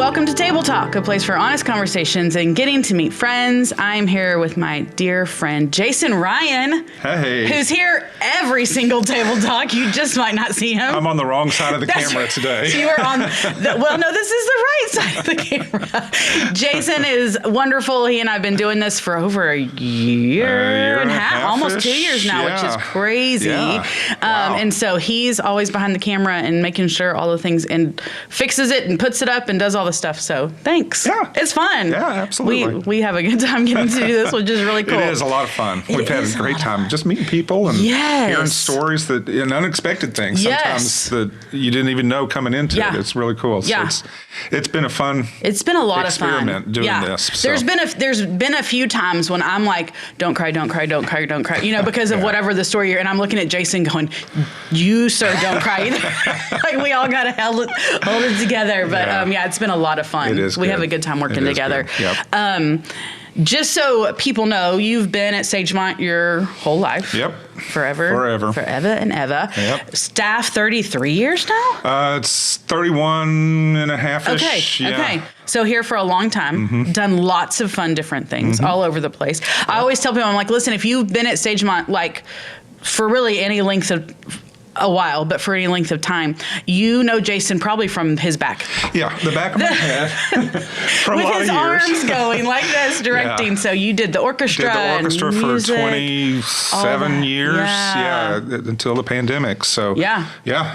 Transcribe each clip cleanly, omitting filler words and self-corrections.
welcome to Table Talk, a place for honest conversations and getting to meet friends. I'm here with my dear friend, Jason Ryan. Hey. Who's here every single Table Talk. You just might not see him. I'm on the wrong side of the camera today. You are on, no, this is the right side of the camera. Jason is wonderful. He and I have been doing this for over a year and a half, almost 2 years now, which is crazy. Yeah. Wow. And so he's always behind the camera and making sure all the things and fixes it and puts it up and does all the stuff. So thanks. Yeah. It's fun. Yeah, absolutely. We have a good time getting to do this, which is really cool. It is a lot of fun. We've had a great time just meeting people and hearing stories and unexpected things sometimes that you didn't even know coming into it. It's really cool. So it's been a fun experiment doing this. So. There's been a few times when I'm like, don't cry, because of whatever the story you're, and I'm looking at Jason going, you sir, don't cry either. Like we all got to hold it together. But it's been a lot of fun. It is we good. have a good time working together. Yep. Just so people know, you've been at Sagemont your whole life. Yep. Forever and ever. Yep. Staff 33 years now? It's 31 and a half-ish. Okay. Okay. So here for a long time, done lots of fun different things all over the place. I always tell people, I'm like, listen, if you've been at Sagemont, like for really any length of a while, but for any length of time, you know Jason probably from his back. Yeah, the back of my head. For with a lot his of years. arms going like this, directing. So you did the orchestra. Did the orchestra for music, 27 years. Yeah, until the pandemic. So yeah.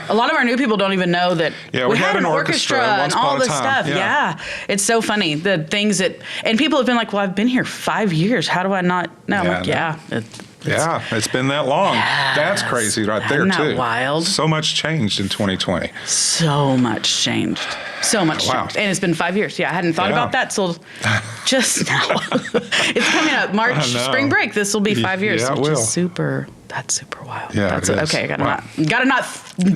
A lot of our new people don't even know that we had an orchestra and all this stuff. Yeah. It's so funny. The things that, and people have been like, well, I've been here 5 years. How do I not know? I'm like, it's been that long. That's crazy right there, Isn't that too. wild? So much changed in 2020. So much changed. And it's been 5 years. Yeah, I hadn't thought about that till just now. It's coming up. March, spring break. This will be 5 years. Yeah, it will. That's super wild. Yeah, okay, gotta not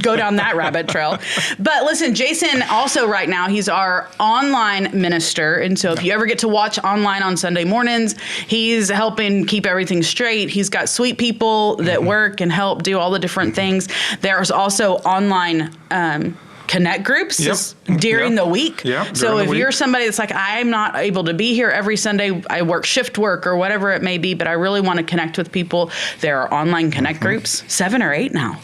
go down that rabbit trail. But listen, Jason also right now, he's our online minister. And so if you ever get to watch online on Sunday mornings, he's helping keep everything straight. He's got sweet people that work and help do all the different things. There's also online connect groups during the week. So if you're somebody that's like, I'm not able to be here every Sunday, I work shift work or whatever it may be, but I really want to connect with people, there are online connect groups, 7 or 8 now.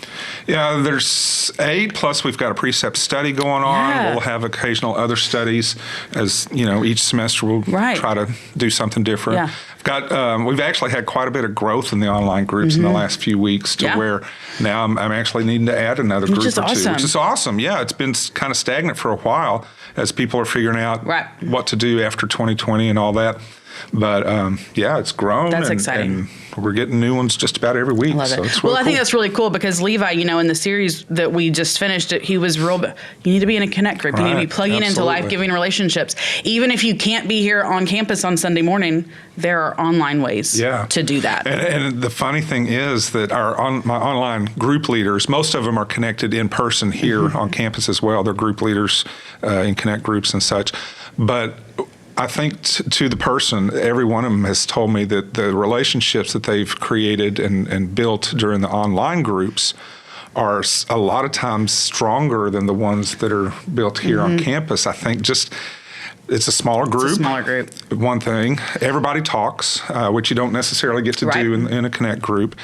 Yeah, there's 8, plus we've got a precept study going on. Yeah. We'll have occasional other studies as, each semester we'll try to do something different. Yeah. We've actually had quite a bit of growth in the online groups in the last few weeks to where now I'm actually needing to add another group or two, which is awesome. Yeah, it's been kind of stagnant for a while as people are figuring out what to do after 2020 and all that. But it's grown. That's exciting. And we're getting new ones just about every week. I love it. So it's really I think that's really cool because Levi, in the series that we just finished, he was you need to be in a connect group. You need to be plugging into life-giving relationships. Even if you can't be here on campus on Sunday morning, there are online ways to do that. And the funny thing is that my online group leaders, most of them are connected in person here on campus as well. They're group leaders in connect groups and such. But I think to the person, every one of them has told me that the relationships that they've created and built during the online groups are a lot of times stronger than the ones that are built here on campus. I think it's a smaller group. One thing, everybody talks, which you don't necessarily get to do in a connect group.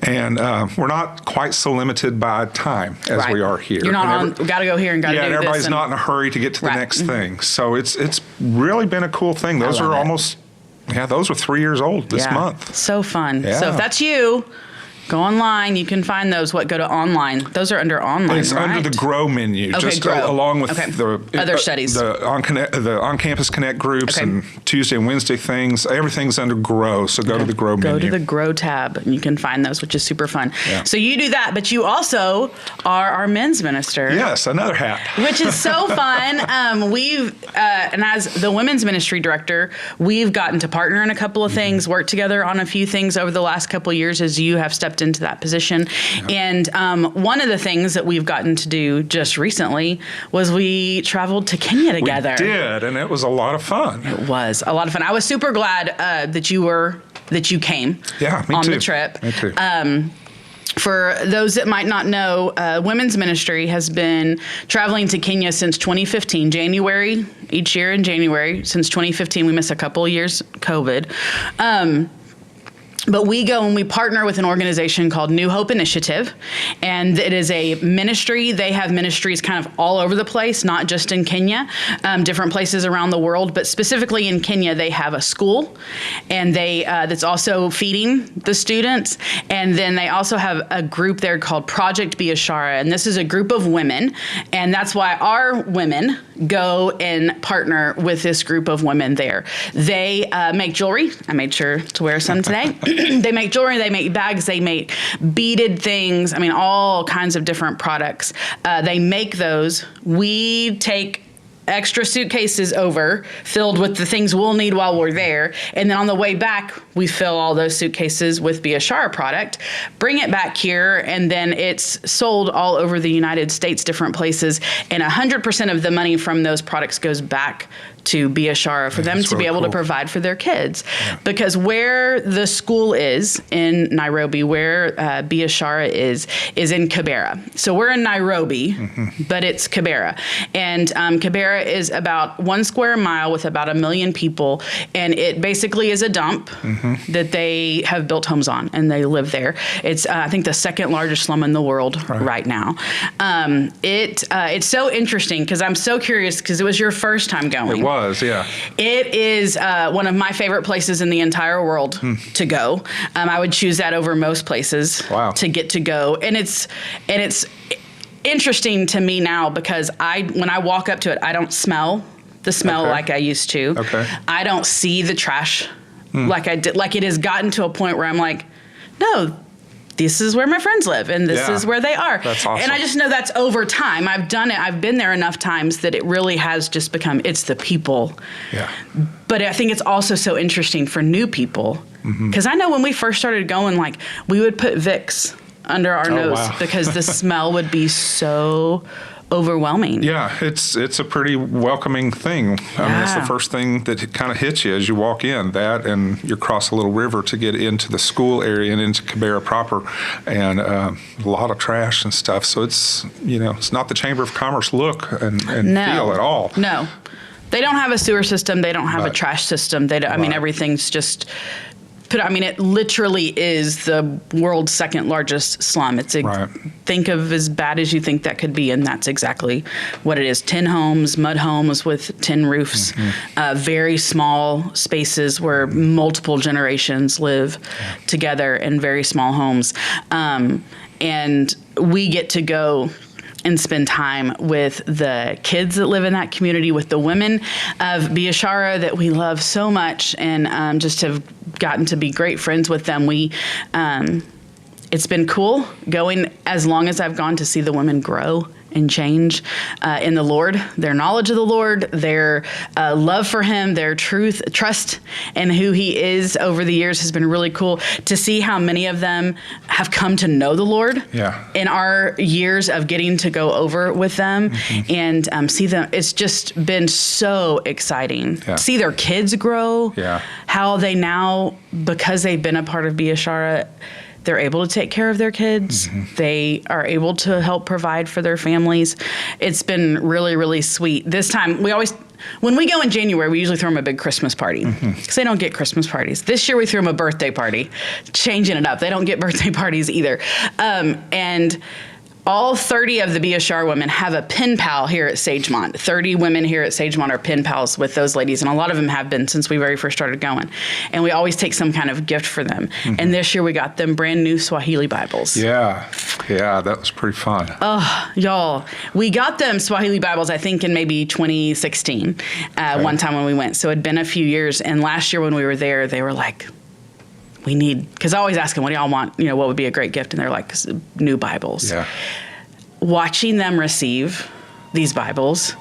And we're not quite so limited by time as we are here. You're not got to go here and got to do this. Yeah, everybody's not in a hurry to get to the next thing. So it's really been a cool thing. Those are those were 3 years old this month. So fun. Yeah. So if that's you, go online. You can find those. Go to online. Those are under online, It's under the Grow menu, along with the other studies. The on-campus connect groups and Tuesday and Wednesday things. Everything's under Grow, so go to the Grow menu. Go to the Grow tab, and you can find those, which is super fun. Yeah. So you do that, but you also are our men's minister. Yes, another hat. Which is so fun. And as the women's ministry director, we've gotten to partner in a couple of things, work together on a few things over the last couple of years as you have stepped into that position. Yeah. And one of the things that we've gotten to do just recently was we traveled to Kenya together. We did, and it was a lot of fun. It was a lot of fun. I was super glad that you came on the trip. Me too. For those that might not know, women's ministry has been traveling to Kenya since 2015, January, each year in January. Since 2015, we missed a couple of years, COVID. But we go and we partner with an organization called New Hope Initiative, and it is a ministry. They have ministries kind of all over the place, not just in Kenya, different places around the world, but specifically in Kenya, they have a school, and they that's also feeding the students. And then they also have a group there called Project Biashara, and this is a group of women, and that's why our women go and partner with this group of women there. They make jewelry. I made sure to wear some today. They make jewelry, they make bags, they make beaded things. I mean, all kinds of different products. They make those. We take extra suitcases over filled with the things we'll need while we're there. And then on the way back, we fill all those suitcases with Biashara product, bring it back here, and then it's sold all over the United States, different places. And 100% of the money from those products goes back to Biashara for them to be able to provide for their kids. Yeah. Because where the school is in Nairobi, where Biashara is in Kibera. So we're in Nairobi, but it's Kibera. And Kibera is about 1 square mile with about 1 million people. And it basically is a dump that they have built homes on, and they live there. It's, I think, the second largest slum in the world right now. It's so interesting because I'm so curious because it was your first time going. It was, yeah. It is one of my favorite places in the entire world to go. I would choose that over most places to get to go. And it's interesting to me now because when I walk up to it, I don't smell the smell like I used to. Okay. I don't see the trash like I did. Like it has gotten to a point where I'm like, no, this is where my friends live and this is where they are. That's awesome. And I just know that's over time. I've done it. I've been there enough times that it really has just become, it's the people. Yeah. But I think it's also so interesting for new people. Because I know when we first started going, like we would put Vicks under our nose because the smell would be so overwhelming. Yeah, it's a pretty welcoming thing. I mean, it's the first thing that kind of hits you as you walk in, that and you cross a little river to get into the school area and into Kibera proper, and a lot of trash and stuff. So it's, it's not the Chamber of Commerce look and feel at all. No. They don't have a sewer system. They don't have a trash system. They don't, I mean, everything's just it literally is the world's second largest slum. It's think of as bad as you think that could be, and that's exactly what it is. 10 homes, mud homes with tin roofs, very small spaces where multiple generations live together in very small homes. And we get to go and spend time with the kids that live in that community, with the women of Biashara that we love so much, and just have gotten to be great friends with them. It's been cool going as long as I've gone to see the women grow and change in the Lord, their knowledge of the Lord, their love for Him, their trust in who He is over the years has been really cool to see how many of them have come to know the Lord in our years of getting to go over with them and see them. It's just been so exciting. See their kids grow, how they now, because they've been a part of Biashara, they're able to take care of their kids. They are able to help provide for their families. It's been really, really sweet. This time, when we go in January, we usually throw them a big Christmas party because they don't get Christmas parties. This year, we threw them a birthday party, changing it up. They don't get birthday parties either. And all 30 of the Biashara women have a pen pal here at Sagemont. 30 women here at Sagemont are pen pals with those ladies, and a lot of them have been since we very first started going. And we always take some kind of gift for them. And this year we got them brand new Swahili Bibles. Yeah, that was pretty fun. Oh, y'all. We got them Swahili Bibles, I think, in maybe 2016, one time when we went. So it'd been a few years. And last year when we were there, they were like, we need, because I always ask them, what do y'all want? What would be a great gift? And they're like, new Bibles. Yeah. Watching them receive these Bibles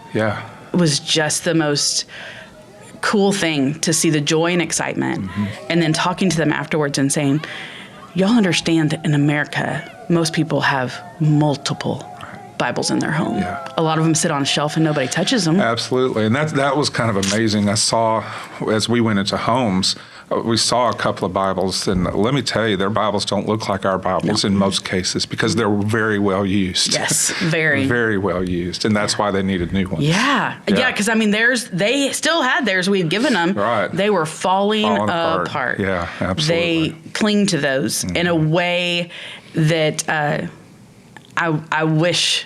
was just the most cool thing to see the joy and excitement. And then talking to them afterwards and saying, y'all understand that in America, most people have multiple Bibles in their home. A lot of them sit on a shelf and nobody touches them. Absolutely. And that was kind of amazing. I saw as we went into homes, we saw a couple of Bibles, and let me tell you, their Bibles don't look like our Bibles in most cases because they're very well used. Yes, very. Very well used, and that's why they needed new ones. Yeah, because I mean, they still had theirs. We'd given them. Right. They were falling apart. Yeah, absolutely. They cling to those in a way that I wish,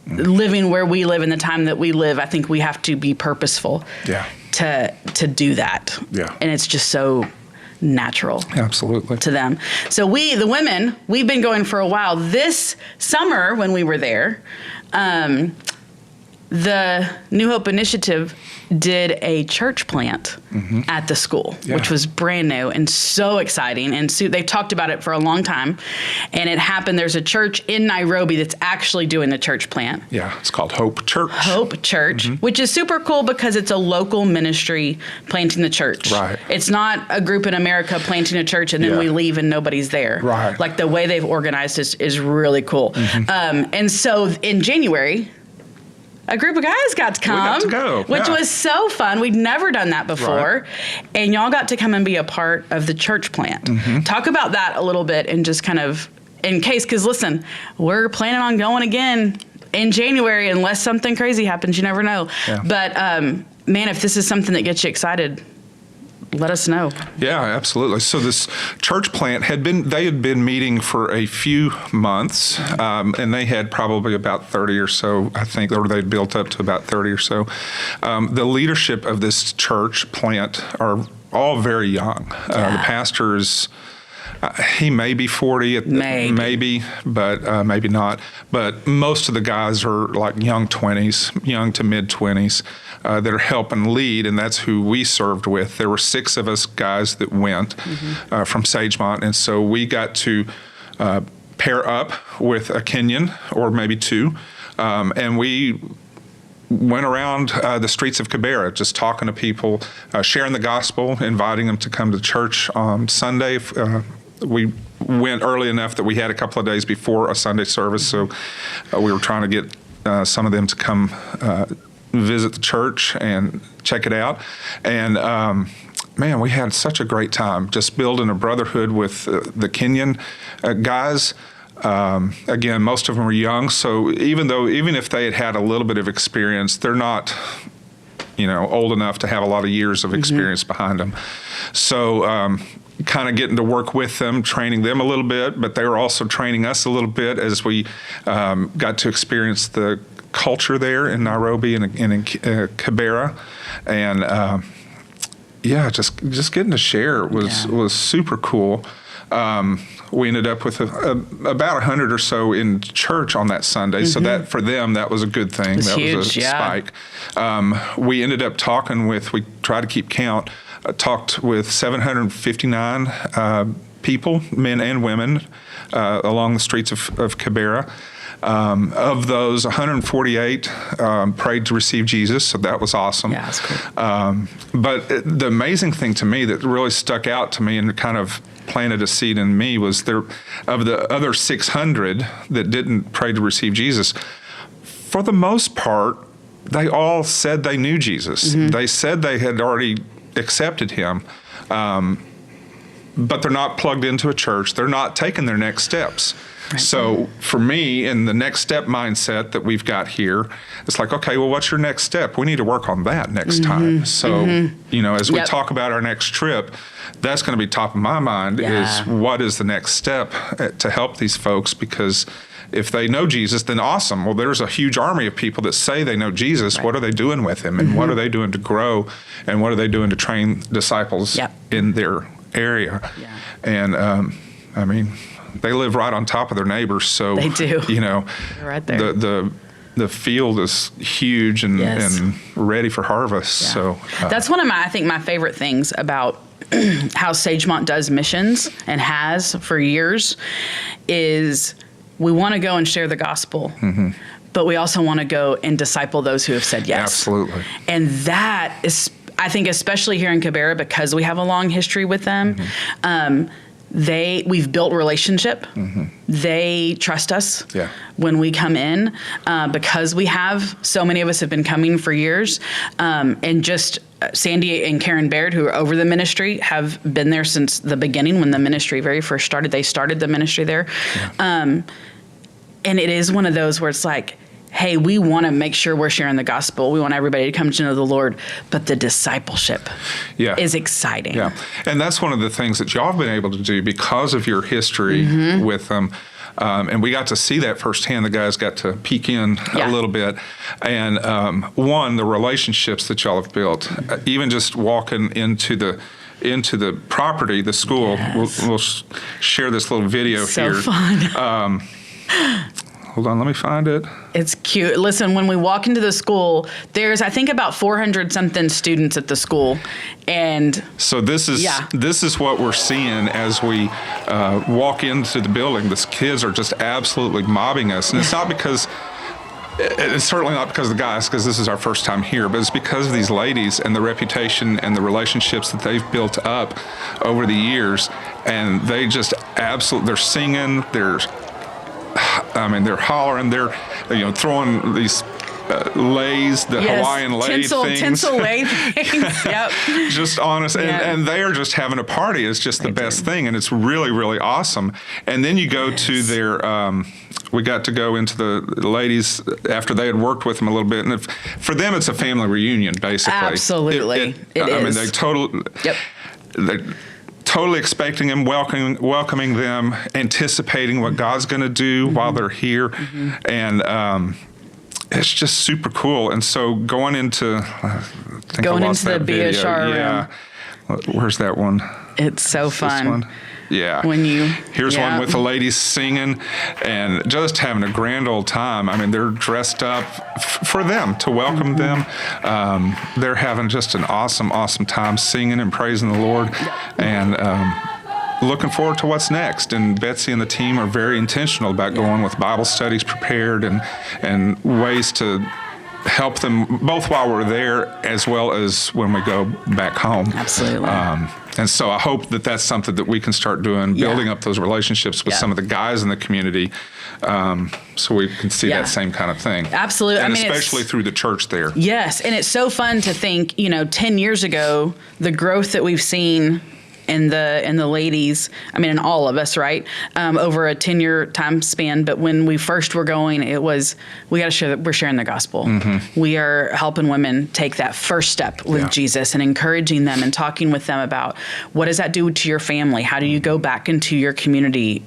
living where we live in the time that we live, I think we have to be purposeful. Yeah. To do that. Yeah. And it's just so natural. Absolutely. To them. So we, the women, we've been going for a while. This summer when we were there, the New Hope Initiative did a church plant at the school, which was brand new and so exciting. And so they've talked about it for a long time. And it happened. There's a church in Nairobi that's actually doing the church plant. Yeah, it's called Hope Church. Hope Church, which is super cool because it's a local ministry planting the church. Right. It's not a group in America planting a church and then we leave and nobody's there. Right. Like the way they've organized is really cool. And so in January, a group of guys got to come, we got to go. Which was so fun. We'd never done that before. Right. And y'all got to come and be a part of the church plant. Talk about that a little bit and just kind of in case, because listen, we're planning on going again in January unless something crazy happens. You never know. Yeah. But man, if this is something that gets you excited, let us know. Yeah, absolutely. So this church plant had been meeting for a few months, and they had probably about 30 or so, I think, or they'd built up to about 30 or so. The leadership of this church plant are all very young. The pastor is, he may be 40, maybe, but maybe not. But most of the guys are like young 20s, young to mid 20s. That are helping lead, and that's who we served with. There were 6 of us guys that went from Sagemont, and so we got to pair up with a Kenyan or maybe 2, and we went around the streets of Kibera just talking to people, sharing the gospel, inviting them to come to church on Sunday. We went early enough that we had a couple of days before a Sunday service, so we were trying to get some of them to come visit the church and check it out. And man, we had such a great time just building a brotherhood with the Kenyan guys. Again, most of them are young, so even if they had a little bit of experience, they're not old enough to have a lot of years of experience behind them. So kind of getting to work with them, training them a little bit, but they were also training us a little bit as we got to experience the culture there in Nairobi and in Kibera, and just getting to share was super cool. We ended up with about 100 or so in church on that Sunday, so that for them that was a good thing. That huge, was a spike. We ended up talking with. We tried to keep count. Talked with 759 people, men and women, along the streets of Kibera. Of those, 148 prayed to receive Jesus, so that was awesome. Yeah, that's cool. But the amazing thing to me that really stuck out to me and kind of planted a seed in me was there, of the other 600 that didn't pray to receive Jesus, for the most part, they all said they knew Jesus. They said they had already accepted him. But they're not plugged into a church. They're not taking their next steps. Right. So for me, in the next step mindset that we've got here, it's like, okay, well, what's your next step? We need to work on that next time. So, as we talk about our next trip, that's going to be top of my mind is what is the next step to help these folks? Because if they know Jesus, then awesome. Well, there's a huge army of people that say they know Jesus. Right. What are they doing with him? And what are they doing to grow? And what are they doing to train disciples in their area? Yeah. And, I mean, they live right on top of their neighbors, so they do. They're right there. The field is huge and ready for harvest. Yeah. So that's one of my favorite things about how Sagemont does missions and has for years is we want to go and share the gospel. But we also want to go and disciple those who have said yes. Absolutely. And that is, I think, especially here in Kibera, because we have a long history with them. We've built relationship. They trust us when we come in because we have, so many of us have been coming for years. And just Sandy and Karen Baird, who are over the ministry, have been there since the beginning when the ministry very first started. They started the ministry there. Yeah. And it is one of those where it's like, hey, we want to make sure we're sharing the gospel. We want everybody to come to know the Lord, but the discipleship is exciting. Yeah, and that's one of the things that y'all have been able to do because of your history with them. And we got to see that firsthand. The guys got to peek in a little bit. And the relationships that y'all have built, even just walking into the property, the school. Yes. We'll share this little video here. So fun. Hold on, let me find it. It's cute. Listen, when we walk into the school, there's, I think, about 400 something students at the school. And so this is what we're seeing as we walk into the building. The kids are just absolutely mobbing us. And it's not because, it's certainly not because of the guys, because this is our first time here, but it's because of these ladies and the reputation and the relationships that they've built up over the years. And they just they're singing, they're hollering, they're throwing these lays, the Hawaiian lay things. Tinsel lay things, yep. Just honest, and they are just having a party. It's just the best thing, and it's really, really awesome. And then you go to their, we got to go into the ladies after they had worked with them a little bit, and for them it's a family reunion, basically. Absolutely, it is. They totally expecting them, welcoming them, anticipating what God's going to do while they're here. And it's just super cool. And so going into the Be a Shar room. Where's that one? It's so fun. This one? Yeah. Here's one with the ladies singing and just having a grand old time. I mean, they're dressed up for them, to welcome them. They're having just an awesome, awesome time singing and praising the Lord. And looking forward to what's next. And Betsy and the team are very intentional about going with Bible studies prepared and ways to help them both while we're there as well as when we go back home. Absolutely. And so I hope that that's something that we can start doing, building up those relationships with some of the guys in the community, so we can see that same kind of thing. Absolutely. And especially through the church there. Yes. And it's so fun to think, 10 years ago, the growth that we've seen in the ladies, in all of us, right? Over a 10-year time span. But when we first were going, it was, we got to share that we're sharing the gospel. Mm-hmm. We are helping women take that first step with Jesus and encouraging them and talking with them about what does that do to your family? How do you go back into your community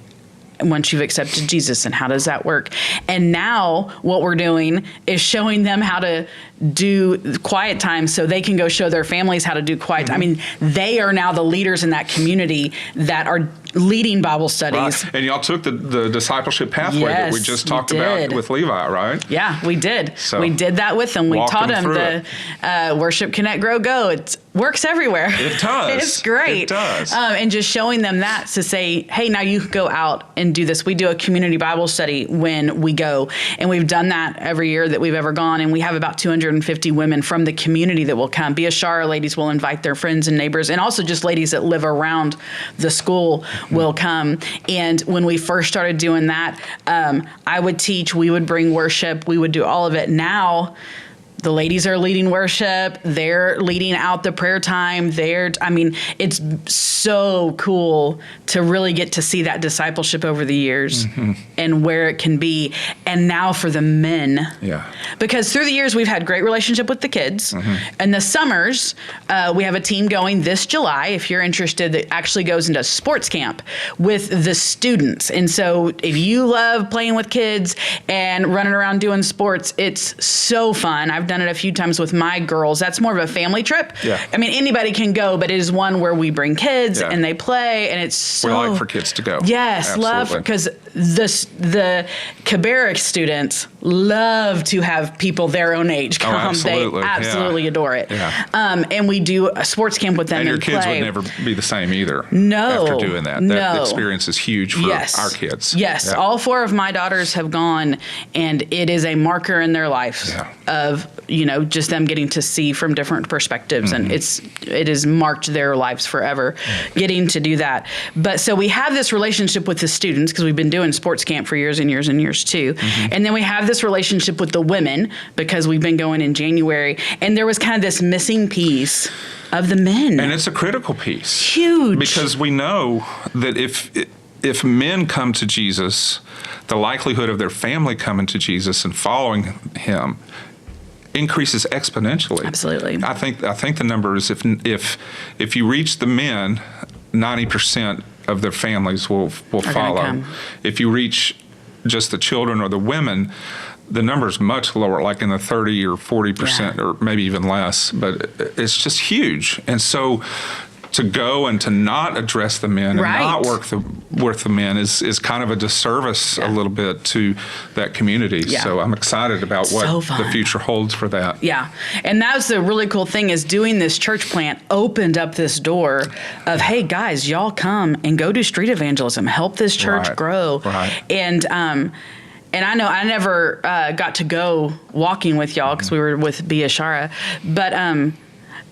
once you've accepted Jesus, and how does that work? And now what we're doing is showing them how to do quiet time so they can go show their families how to do quiet time. They are now the leaders in that community that are leading Bible studies. Right. And y'all took the discipleship pathway that we just talked about with Levi, right? Yeah, we did. So we did that with them. We taught them the Worship, Connect, Grow, Go. It works everywhere. It does. It's great. It does. And just showing them that to say, hey, now you can go out and do this. We do a community Bible study when we go. And we've done that every year that we've ever gone. And we have about 250 women from the community that will come. Be a Shar ladies will invite their friends and neighbors, and also just ladies that live around the school will come. And when we first started doing that, I would teach, we would bring worship, we would do all of it. Now, the ladies are leading worship. They're leading out the prayer time. It's so cool to really get to see that discipleship over the years and where it can be. And now for the men. Yeah. Because through the years, we've had great relationship with the kids. In the summers, we have a team going this July, if you're interested, that actually goes into sports camp with the students. And so if you love playing with kids and running around doing sports, it's so fun. I've done it a few times with my girls. That's more of a family trip. Yeah. Anybody can go, but it is one where we bring kids and they play, and it's so... We like for kids to go. Yes, absolutely. Love, because the Kibera students love to have people their own age come. Absolutely. They absolutely adore it. Yeah. And we do a sports camp with them. And your kids would never be the same either. No. After doing that. That experience is huge for our kids. Yes. Yeah. All 4 of my daughters have gone, and it is a marker in their life of, just them getting to see from different perspectives. And it has marked their lives forever getting to do that. But so we have this relationship with the students because we've been doing doing sports camp for years and years and years too. And then we have this relationship with the women because we've been going in January, and there was kind of this missing piece of the men. And it's a critical piece. Huge. Because we know that if men come to Jesus, the likelihood of their family coming to Jesus and following him increases exponentially. Absolutely. I think the number is if you reach the men, 90% of their families will follow. Come. If you reach just the children or the women, the number is much lower, like in the 30 or 40%, or maybe even less. But it's just huge. And so to go and to not address the men and not work with the men is kind of a disservice a little bit to that community. Yeah. So I'm excited about what the future holds for that. Yeah. And that's the really cool thing is doing this church plant opened up this door of, hey, guys, y'all come and go do street evangelism. Help this church grow. Right. And I know I never got to go walking with y'all because we were with Biashara. But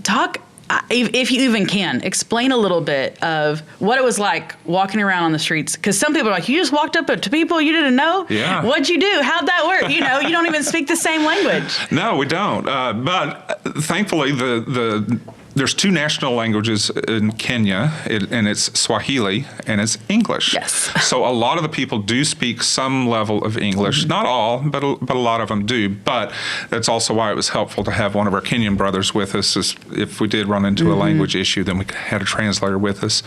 talk, if you even can, explain a little bit of what it was like walking around on the streets. Because some people are like, you just walked up to people you didn't know? Yeah. What'd you do? How'd that work? You don't even speak the same language. No, we don't. But thankfully, there's two national languages in Kenya, and it's Swahili and it's English. Yes. So a lot of the people do speak some level of English. Not all, but a lot of them do. But that's also why it was helpful to have one of our Kenyan brothers with us. If we did run into a language issue, then we had a translator with us.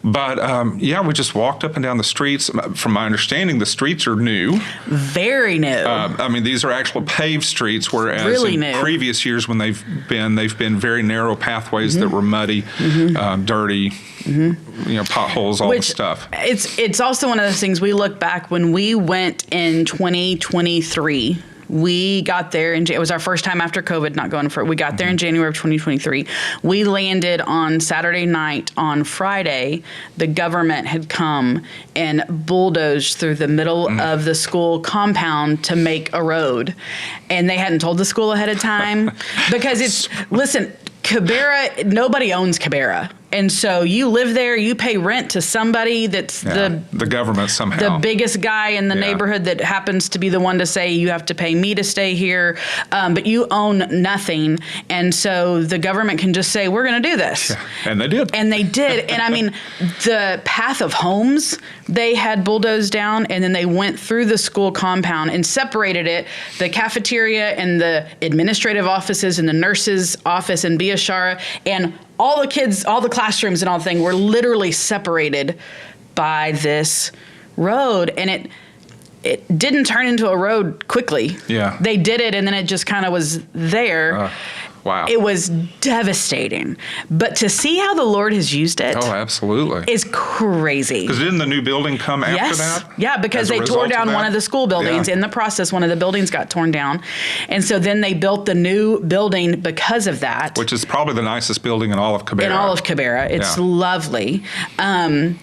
But we just walked up and down the streets. From my understanding, the streets are new. Very new. I mean, these are actual paved streets, whereas really in new. Previous years when they've been very narrow pathways that were muddy, dirty, potholes, all the stuff. It's also one of those things we look back when we went in 2023. We got there, and it was our first time after COVID not going for it. We got there in January of 2023. We landed on Saturday night. On Friday, the government had come and bulldozed through the middle of the school compound to make a road. And they hadn't told the school ahead of time because listen, Kibera, nobody owns Kibera. And so you live there, you pay rent to somebody that's the government somehow. The biggest guy in the neighborhood that happens to be the one to say you have to pay me to stay here, but you own nothing. And so the government can just say, we're going to do this. Yeah. And they did. And they did. And I mean, the path of homes they had bulldozed down, and then they went through the school compound and separated it. The cafeteria and the administrative offices and the nurse's office in Biashara and all the kids, all the classrooms and all the thing were literally separated by this road. And it didn't turn into a road quickly. Yeah. They did it, and then it just kind of was there. Wow. It was devastating. But to see how the Lord has used it is crazy. Because didn't the new building come after that? Yeah, because they tore down one of the school buildings. In the process, one of the buildings got torn down. And so then they built the new building because of that. Which is probably the nicest building in all of Kibera. It's lovely. And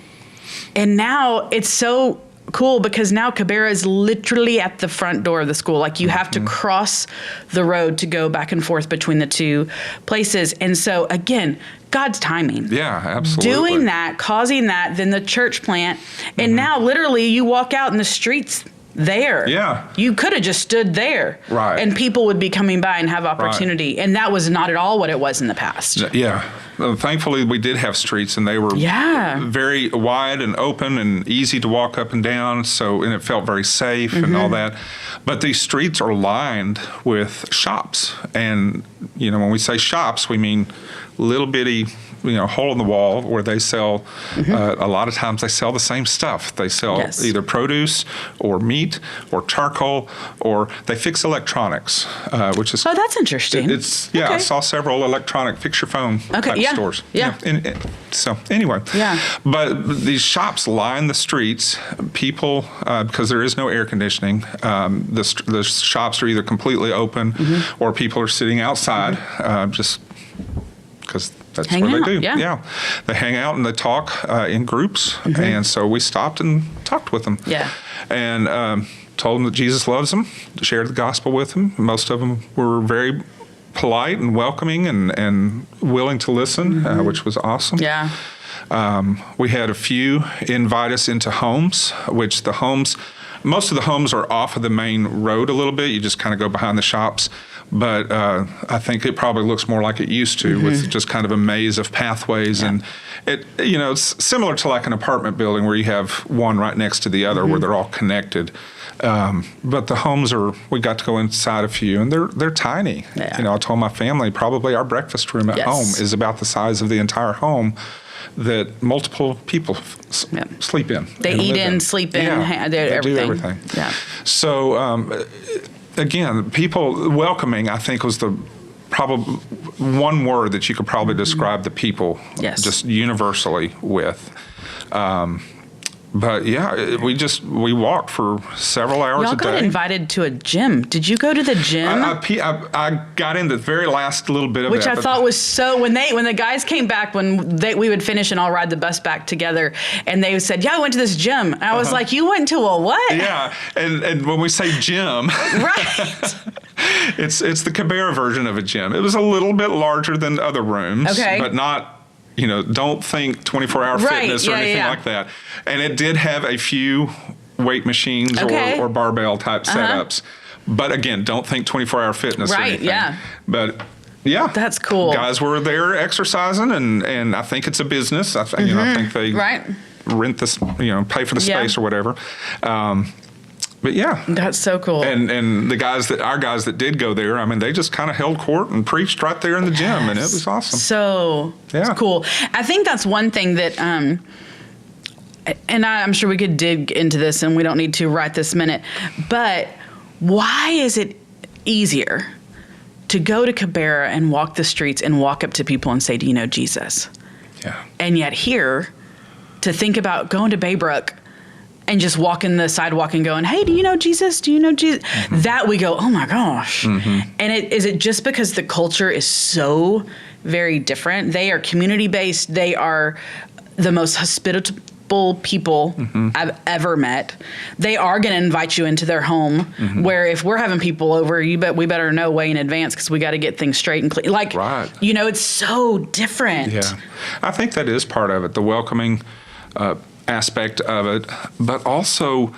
now it's so cool because now Kibera is literally at the front door of the school. Like you have to cross the road to go back and forth between the two places. And so again, God's timing. Yeah, absolutely. Doing that, causing that, then the church plant. And now literally you walk out in the streets there. Yeah. You could have just stood there. Right. And people would be coming by and have opportunity. Right. And that was not at all what it was in the past. Yeah. Thankfully, we did have streets, and they were very wide and open and easy to walk up and down. And it felt very safe and all that. But these streets are lined with shops. And, when we say shops, we mean little bitty, hole in the wall where they sell, a lot of times they sell the same stuff. They sell either produce or meat or charcoal, or they fix electronics, which is... Oh, that's interesting. I saw several electronic fix your phone type stores. Yeah. So anyway. Yeah. But these shops line the streets. People, because there is no air conditioning, the shops are either completely open or people are sitting outside just because that's what they do. Yeah. They hang out and they talk in groups. And so we stopped and talked with them. Yeah. And told them that Jesus loves them, shared the gospel with them. Most of them were very polite and welcoming and willing to listen, which was awesome. Yeah. We had a few invite us into homes, which most of the homes are off of the main road a little bit. You just kind of go behind the shops. But I think it probably looks more like it used to, with just kind of a maze of pathways. And it's similar to like an apartment building where you have one right next to the other where they're all connected. But the homes we got to go inside a few, and they're tiny. Yeah. I told my family probably our breakfast room at home is about the size of the entire home that multiple people sleep in. They eat in, sleep in, they everything. do everything. Yeah. So, again, people welcoming, I think, was the probably one word that you could probably describe the people just universally with. But yeah, we walked for several hours a day. Y'all got invited to a gym. Did you go to the gym? I got in the very last little bit of Which that. I thought was so, when the guys came back, we would finish and all ride the bus back together, and they said, yeah, I went to this gym. And I was like, you went to a what? Yeah, and when we say gym, right. it's the Kibera version of a gym. It was a little bit larger than other rooms, but not, don't think 24-hour fitness or anything like that. And it did have a few weight machines or barbell type setups. But again, don't think 24-hour fitness or anything. Yeah. But yeah. That's cool. Guys were there exercising, and I think it's a business. I think they rent this, pay for the space or whatever. But yeah, that's so cool. And our guys that did go there, I mean, they just kind of held court and preached right there in the gym, and it was awesome. So cool. I think that's one thing that, and I'm sure we could dig into this, and we don't need to right this minute. But why is it easier to go to Kibera and walk the streets and walk up to people and say, "Do you know Jesus?" Yeah. And yet here, to think about going to Baybrook and just walking the sidewalk and going, "Hey, do you know Jesus? Do you know Jesus?" That we go, "Oh my gosh!" And is it just because the culture is so very different? They are community based. They are the most hospitable people I've ever met. They are going to invite you into their home. Where if we're having people over, we better know way in advance because we got to get things straight and clean. Like, it's so different. Yeah, I think that is part of it. The welcoming aspect of it, but also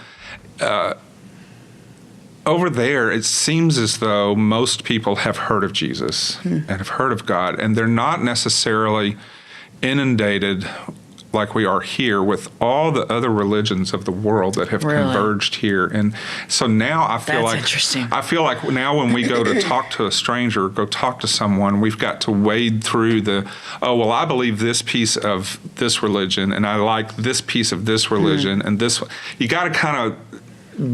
over there, it seems as though most people have heard of Jesus and have heard of God, and they're not necessarily inundated like we are here with all the other religions of the world that have converged here. And so now I feel like now when we go to talk to a stranger, go talk to someone, we've got to wade through I believe this piece of this religion, and I like this piece of this religion, and this. You got to kind of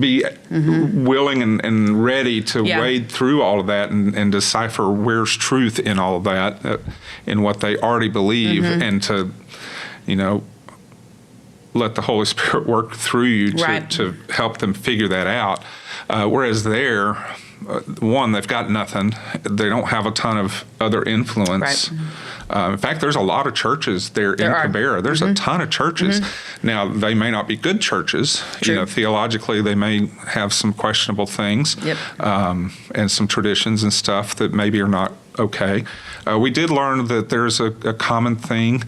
be willing and ready to wade through all of that and decipher where's truth in all of that, in what they already believe, and to let the Holy Spirit work through you to help them figure that out. Whereas there, they've got nothing. They don't have a ton of other influence. In fact, there's a lot of churches there in Kibera. There's a ton of churches. Now, they may not be good churches. Theologically, they may have some questionable things and some traditions and stuff that maybe are not okay. We did learn that there's a common thing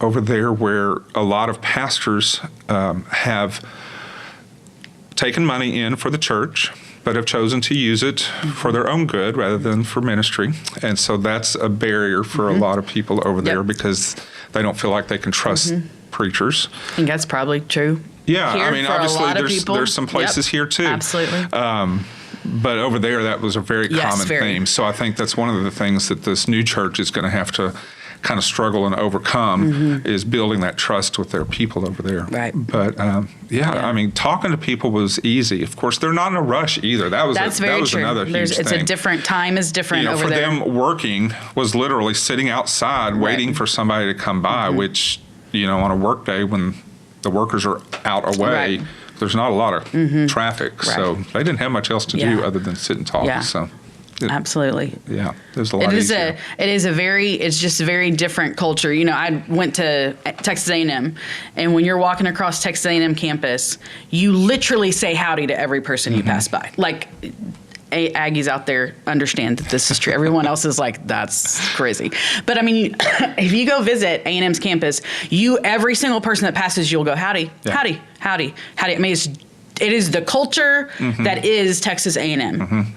over there where a lot of pastors have taken money in for the church, but have chosen to use it for their own good rather than for ministry. And so that's a barrier for a lot of people over there because they don't feel like they can trust preachers. I think that's probably true. Yeah, here I mean, obviously there's some places here too. Absolutely. But over there, that was a very common theme. So I think that's one of the things that this new church is going to have to kind of struggle and overcome is building that trust with their people over there. Right. But I mean, talking to people was easy. Of course, they're not in a rush either. That was another huge thing. It's a different time is different over for there. them, working was literally sitting outside waiting for somebody to come by, which, on a work day when the workers are out away, there's not a lot of traffic. So they didn't have much else to do other than sit and talk. Yeah. So. Absolutely. Yeah, there's a lot easier. It's just a very different culture. I went to Texas A&M, and when you're walking across Texas A&M campus, you literally say howdy to every person you pass by. Like, Aggies out there understand that this is true. Everyone else is like, that's crazy. But I mean, if you go visit A&M's campus, every single person that passes, you'll go, howdy, howdy, howdy, howdy. I mean, it is the culture that is Texas A&M.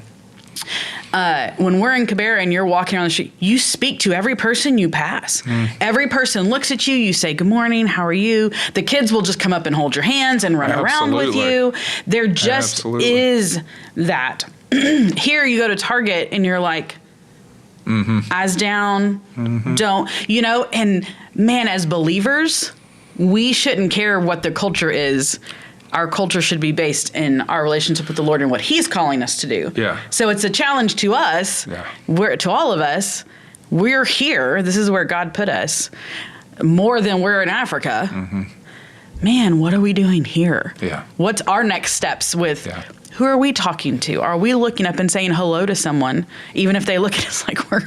When we're in Kibera and you're walking around the street, you speak to every person you pass. Every person looks at you. You say, good morning. How are you? The kids will just come up and hold your hands and run around with you. There just is that. Here you go to Target and you're like, eyes down, don't, and man, as believers, we shouldn't care what the culture is. Our culture should be based in our relationship with the Lord and what He's calling us to do. Yeah. So it's a challenge to us, to all of us. We're here. This is where God put us, more than we're in Africa. Man, what are we doing here? Yeah. What's our next steps with? Who are we talking to? Are we looking up and saying hello to someone, even if they look at us like we're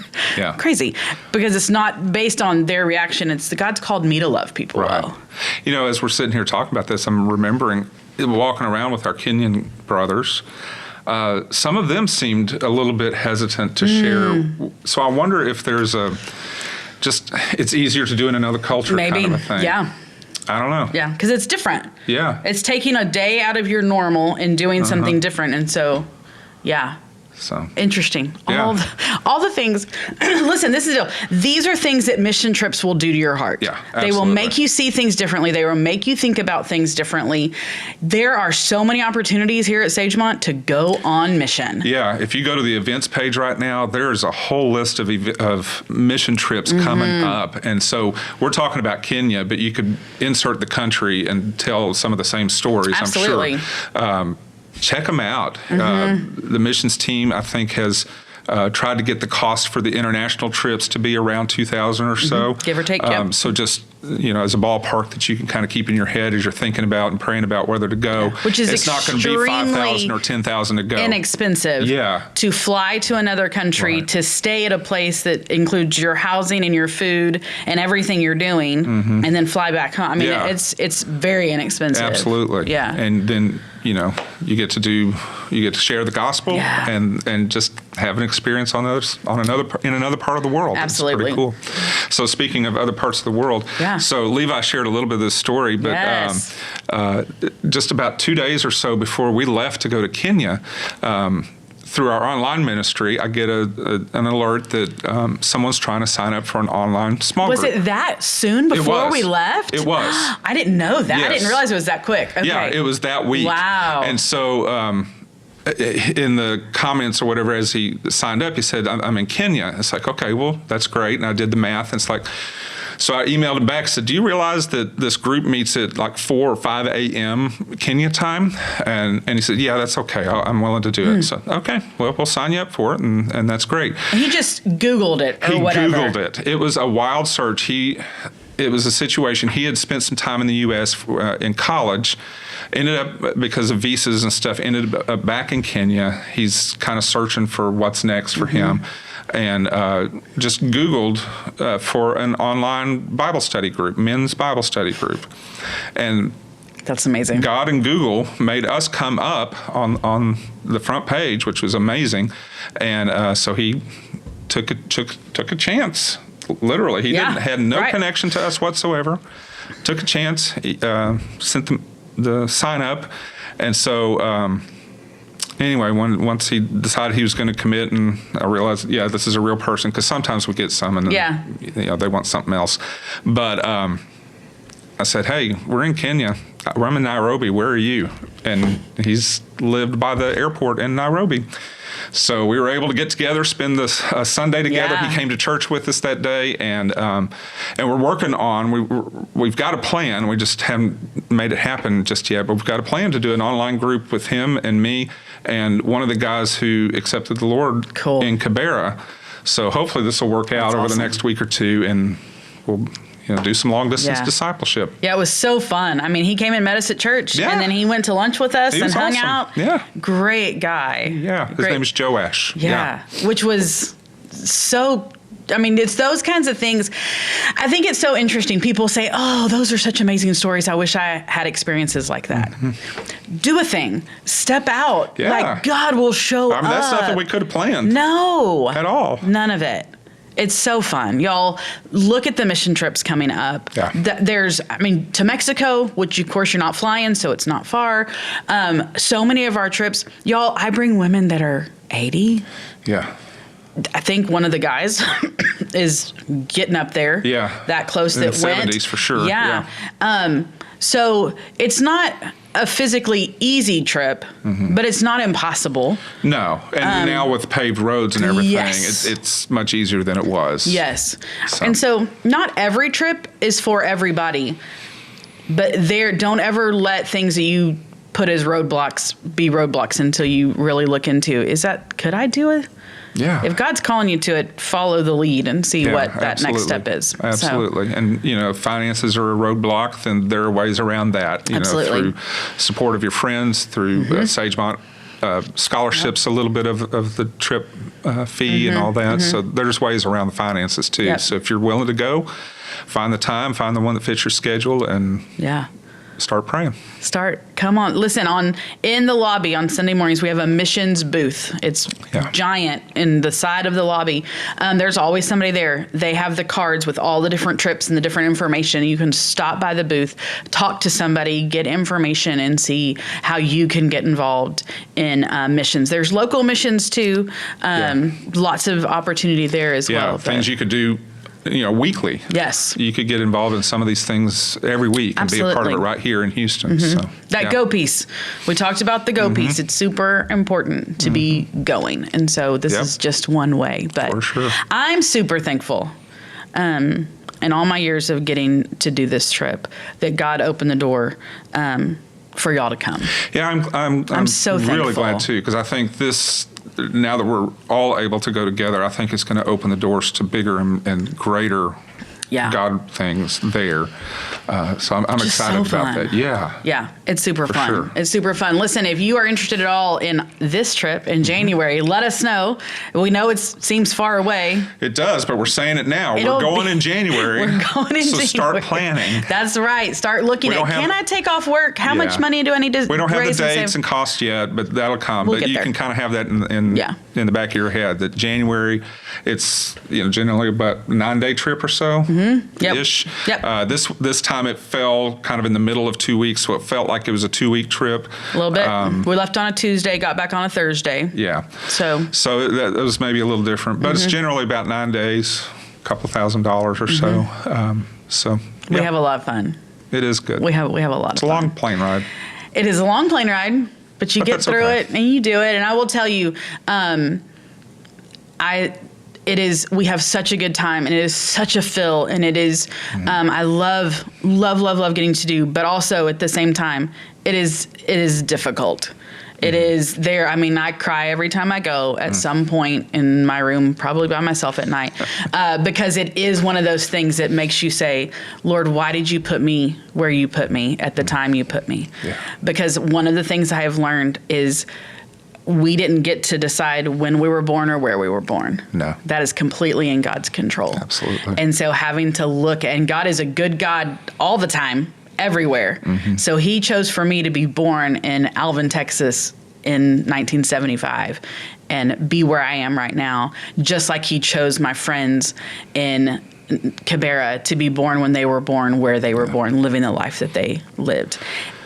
crazy? Because it's not based on their reaction. It's God's called me to love people well. As we're sitting here talking about this, I'm remembering walking around with our Kenyan brothers. Some of them seemed a little bit hesitant to share. So I wonder if there's it's easier to do in another culture kind of a thing. Yeah. I don't know. Yeah, because it's different. Yeah. It's taking a day out of your normal and doing something different. And so, So interesting. Yeah. All the things. Listen, this is these are things that mission trips will do to your heart. Yeah, absolutely. They will make you see things differently. They will make you think about things differently. There are so many opportunities here at Sagemont to go on mission. Yeah, if you go to the events page right now, there's a whole list of mission trips coming up. And so we're talking about Kenya, but you could insert the country and tell some of the same stories, Absolutely. I'm sure. Check them out. The missions team, I think, has tried to get the cost for the international trips to be around $2,000 or so. Give or take, So just, as a ballpark that you can kind of keep in your head as you're thinking about and praying about whether to go. Which is it's not going to be $5,000 or $10,000 to go. Inexpensive. Yeah. To fly to another country, to stay at a place that includes your housing and your food and everything you're doing, and then fly back home. I mean, it's very inexpensive. Absolutely. Yeah. And then, you get to share the gospel and just have an experience in another part of the world. Absolutely. It's pretty cool. So speaking of other parts of the world, so Levi shared a little bit of this story, but just about 2 days or so before we left to go to Kenya, through our online ministry, I get an alert that someone's trying to sign up for an online small group. Was it that soon before we left? It was. I didn't know that. Yes. I didn't realize it was that quick. Okay. Yeah, it was that week. Wow. And so in the comments or whatever, as he signed up, he said, I'm in Kenya. It's like, okay, well, that's great. And I did the math. And it's like, so I emailed him back and said, do you realize that this group meets at like 4 or 5 a.m. Kenya time? And he said, yeah, that's okay. I'm willing to do it. So, okay, well, we'll sign you up for it. And that's great. And he just Googled it or whatever. He Googled it. It was a wild search. It was a situation. He had spent some time in the U.S. In college, ended up, because of visas and stuff, ended up back in Kenya. He's kind of searching for what's next for him. And just Googled for an online Bible study group, men's Bible study group. And that's amazing. God and Google made us come up on the front page, which was amazing. And so he took a chance. Literally, he had no connection to us whatsoever. Took a chance. He, sent the sign up, and so anyway, once he decided he was going to commit, and I realized, this is a real person, because sometimes we get some, and then, they want something else. But I said, hey, we're in Kenya. I'm in Nairobi. Where are you? And he's lived by the airport in Nairobi. So we were able to get together, spend this Sunday together. Yeah. He came to church with us that day, and we're working on. We've got a plan. We just haven't made it happen just yet. But we've got a plan to do an online group with him and me, and one of the guys who accepted the Lord in Kibera. So hopefully this will work out over the next week or two, and we'll do some long distance discipleship. Yeah, it was so fun. I mean, he came and met us at church, and then he went to lunch with us and hung out. Yeah. Great guy. Yeah. His name is Joash. Yeah. Which was so I mean, it's those kinds of things. I think it's so interesting. People say, oh, those are such amazing stories. I wish I had experiences like that. Do a thing. Step out. Yeah. Like, God will show up. That's nothing we could have planned. No. At all. None of it. It's so fun. Y'all, look at the mission trips coming up. Yeah. There's, to Mexico, which of course you're not flying, so it's not far. So many of our trips, y'all, I bring women that are 80. Yeah. I think one of the guys is getting up there. Yeah. That close In that the went. 70s for sure. Yeah. So it's not a physically easy trip, but it's not impossible. No. And now with paved roads and everything, yes. it's much easier than it was. Yes. And so not every trip is for everybody, but don't ever let things that you put as roadblocks be roadblocks until you really look into, could I do it? Yeah. If God's calling you to it, follow the lead and see what that next step is. Absolutely. So. And, if finances are a roadblock, then there are ways around that, Absolutely. through support of your friends, through Sagemont scholarships, a little bit of the trip fee and all that. So there's ways around the finances too. Yep. So if you're willing to go, find the time, find the one that fits your schedule, and start praying. Come on. Listen, in the lobby on Sunday mornings, we have a missions booth. It's giant in the side of the lobby. There's always somebody there. They have the cards with all the different trips and the different information. You can stop by the booth, talk to somebody, get information, and see how you can get involved in missions. There's local missions too. Lots of opportunity there as well. Things you could do weekly. Yes. You could get involved in some of these things every week and be a part of it right here in Houston. So that go piece. We talked about the go piece. It's super important to be going. And so this is just one way. But for sure. I'm super thankful in all my years of getting to do this trip that God opened the door for y'all to come. Yeah, I'm so thankful. Really glad too, because I think this, now that we're all able to go together, I think it's going to open the doors to bigger and greater God things there. So I'm excited about that. Yeah, it's super fun. Sure. It's super fun. Listen, if you are interested at all in this trip in January, let us know. We know it seems far away. It does, but we're saying it now. We're going in January. We're going in January. So start planning. That's right. Start looking at, can I take off work? How much money do I need to raise? We don't have the dates and costs yet, but that'll come. But you can kind of have that in the back of your head that January, it's generally about a 9-day trip or so. Ish. Yep. This time it fell kind of in the middle of 2 weeks, so it felt like it was a 2-week trip. A little bit. We left on a Tuesday, got back on a Thursday. Yeah. So that was maybe a little different, but it's generally about 9 days, a couple $1,000s or so. We have a lot of fun. It is good. We have a lot of fun. It's a long plane ride. It is a long plane ride, but you get through it and you do it. And I will tell you, we have such a good time, and it is such a fill, and it is, I love getting to do, but also at the same time, it is difficult. It is there. I cry every time I go at some point in my room, probably by myself at night, because it is one of those things that makes you say, Lord, why did you put me where you put me at the time you put me? Yeah. Because one of the things I have learned is we didn't get to decide when we were born or where we were born. No. That is completely in God's control. Absolutely. And so having to look, and God is a good God all the time, everywhere. So he chose for me to be born in Alvin, Texas in 1975 and be where I am right now, just like he chose my friends in Kibera to be born when they were born, where they were born, living the life that they lived.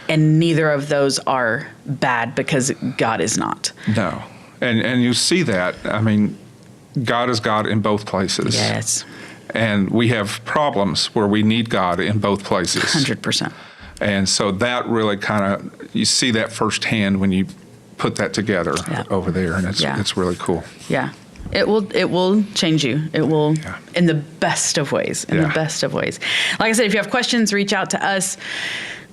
And neither of those are bad, because God is not. No. And you see that. God is God in both places. Yes. And we have problems where we need God in both places. 100%. And so that really you see that firsthand when you put that together over there. And it's really cool. Yeah. It will change you. It will, in the best of ways. The best of ways. Like I said, if you have questions, reach out to us.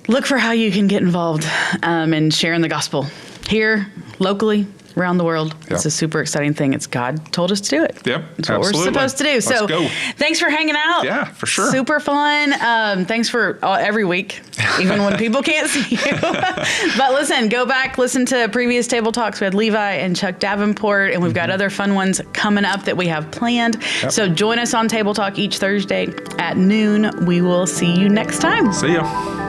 Look for how you can get involved in sharing the gospel here, locally, around the world. Yep. It's a super exciting thing. It's God told us to do it. Yep, It's what absolutely. we're supposed to do. Let's So go. thanks for hanging out. Yeah, for sure. Super fun. Thanks for every week, even when people can't see you. But listen, go back, listen to previous Table Talks. We had Levi and Chuck Davenport, and we've got other fun ones coming up that we have planned. Yep. So join us on Table Talk each Thursday at noon. We will see you next time. See ya.